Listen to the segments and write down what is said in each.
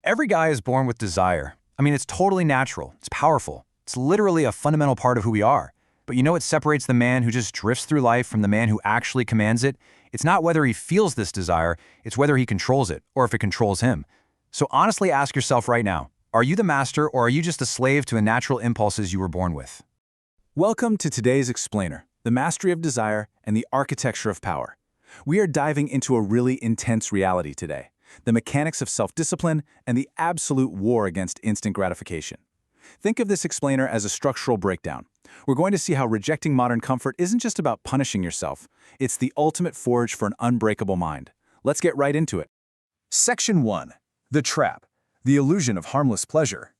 Every guy is born with desire. I mean, it's totally natural. It's powerful. It's literally a fundamental part of who we are. But you know what separates the man who just drifts through life from the man who actually commands it? It's not whether he feels this desire, it's whether he controls it, or if it controls him. So honestly ask yourself right now, are you the master or are you just a slave to the natural impulses you were born with? Welcome to today's Explainer, the mastery of desire and the architecture of power. We are diving into a really intense reality today, the mechanics of self-discipline and the absolute war against instant gratification. Think of this explainer as a structural breakdown. We're going to see how rejecting modern comfort isn't just about punishing yourself. It's the ultimate forge for an unbreakable mind. Let's get right into it. Section 1. The Trap. The Illusion of Harmless Pleasure.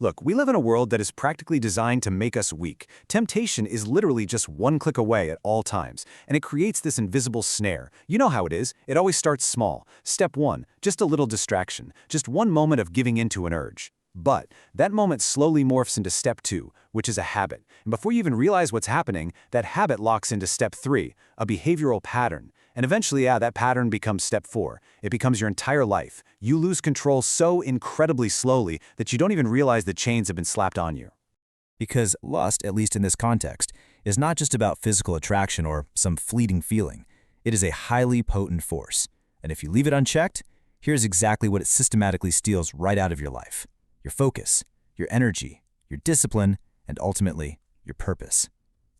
Look, we live in a world that is practically designed to make us weak. Temptation is literally just one click away at all times, and it creates this invisible snare. You know how it is. It always starts small. Step 1, just a little distraction, just one moment of giving into an urge. But that moment slowly morphs into step 2, which is a habit. And before you even realize what's happening, that habit locks into step 3, a behavioral pattern. And eventually, that pattern becomes step 4. It becomes your entire life. You lose control so incredibly slowly that you don't even realize the chains have been slapped on you. Because lust, at least in this context, is not just about physical attraction or some fleeting feeling. It is a highly potent force. And if you leave it unchecked, here's exactly what it systematically steals right out of your life. Your focus, your energy, your discipline, and ultimately, your purpose.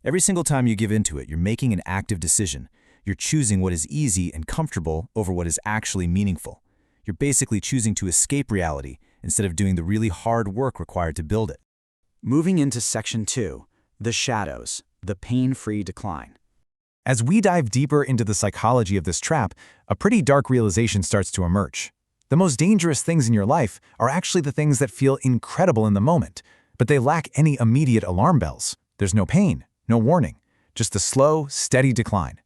Every single time you give into it, you're making an active decision. You're choosing what is easy and comfortable over what is actually meaningful. You're basically choosing to escape reality instead of doing the really hard work required to build it. Moving into Section 2, the shadows, the pain-free decline. As we dive deeper into the psychology of this trap, a pretty dark realization starts to emerge. The most dangerous things in your life are actually the things that feel incredible in the moment, but they lack any immediate alarm bells. There's no pain, no warning, just a slow, steady decline.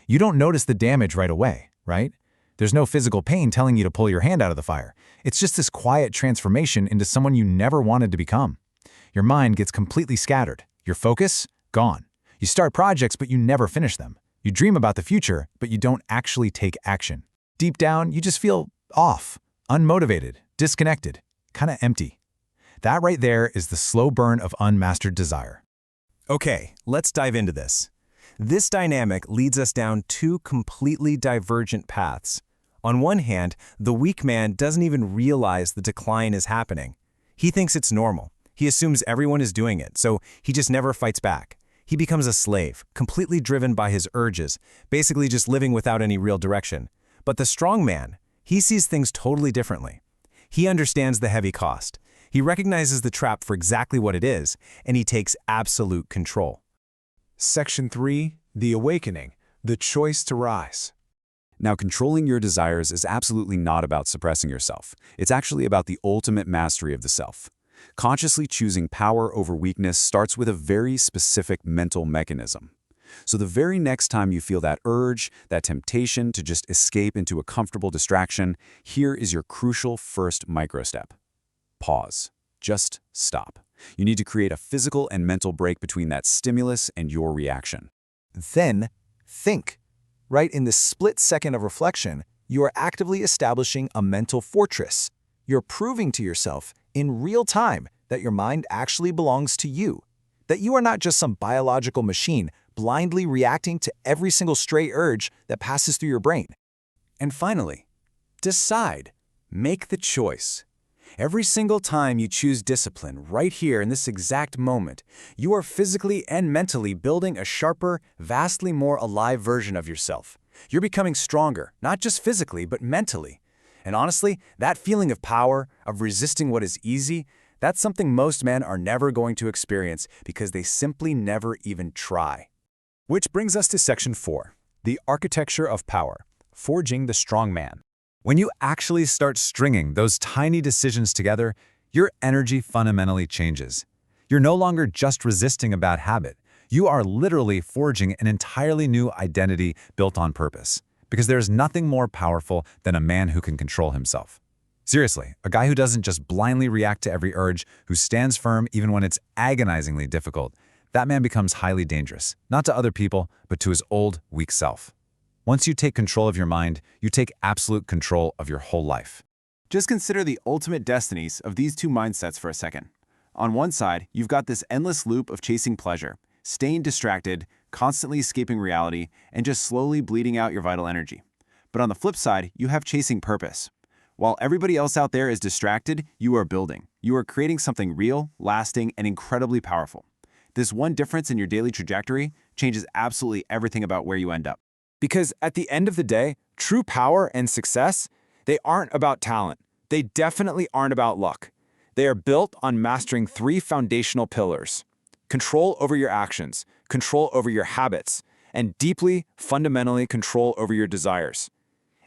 You don't notice the damage right away, right? There's no physical pain telling you to pull your hand out of the fire. It's just this quiet transformation into someone you never wanted to become. Your mind gets completely scattered. Your focus? Gone. You start projects, but you never finish them. You dream about the future, but you don't actually take action. Deep down, you just feel off, unmotivated, disconnected, kind of empty. That right there is the slow burn of unmastered desire. Okay, let's dive into this. This dynamic leads us down two completely divergent paths. On one hand, the weak man doesn't even realize the decline is happening. He thinks it's normal. He assumes everyone is doing it, so he just never fights back. He becomes a slave, completely driven by his urges, basically just living without any real direction. But the strong man, he sees things totally differently. He understands the heavy cost. He recognizes the trap for exactly what it is, and he takes absolute control. Section 3. The Awakening. The Choice to Rise. Now, controlling your desires is absolutely not about suppressing yourself. It's actually about the ultimate mastery of the self. Consciously choosing power over weakness starts with a very specific mental mechanism. So the very next time you feel that urge, that temptation to just escape into a comfortable distraction, here is your crucial first micro-step. Pause. Just stop. You need to create a physical and mental break between that stimulus and your reaction. Then, think. Right in this split second of reflection, you are actively establishing a mental fortress. You're proving to yourself in real time that your mind actually belongs to you, that you are not just some biological machine blindly reacting to every single stray urge that passes through your brain. And finally, decide. Make the choice. Every single time you choose discipline right here in this exact moment, you are physically and mentally building a sharper, vastly more alive version of yourself. You're becoming stronger, not just physically, but mentally. And honestly, that feeling of power, of resisting what is easy, that's something most men are never going to experience because they simply never even try. Which brings us to Section 4. The Architecture of Power. Forging the Strong Man. When you actually start stringing those tiny decisions together, your energy fundamentally changes. You're no longer just resisting a bad habit. You are literally forging an entirely new identity built on purpose. Because there's nothing more powerful than a man who can control himself. Seriously, a guy who doesn't just blindly react to every urge, who stands firm even when it's agonizingly difficult, that man becomes highly dangerous, not to other people, but to his old, weak self. Once you take control of your mind, you take absolute control of your whole life. Just consider the ultimate destinies of these two mindsets for a second. On one side, you've got this endless loop of chasing pleasure, staying distracted, constantly escaping reality, and just slowly bleeding out your vital energy. But on the flip side, you have chasing purpose. While everybody else out there is distracted, you are building. You are creating something real, lasting, and incredibly powerful. This one difference in your daily trajectory changes absolutely everything about where you end up. Because at the end of the day, true power and success, they aren't about talent. They definitely aren't about luck. They are built on mastering three foundational pillars: control over your actions, control over your habits, and deeply, fundamentally control over your desires.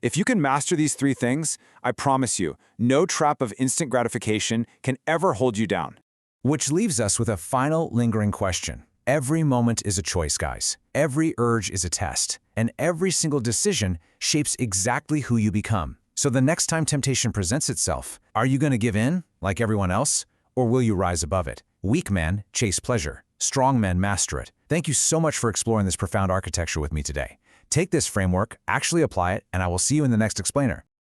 If you can master these three things, I promise you, no trap of instant gratification can ever hold you down. Which leaves us with a final lingering question. Every moment is a choice, guys. Every urge is a test, and every single decision shapes exactly who you become. So the next time temptation presents itself, are you going to give in, like everyone else, or will you rise above it? Weak men chase pleasure. Strong men master it. Thank you so much for exploring this profound architecture with me today. Take this framework, actually apply it, and I will see you in the next explainer.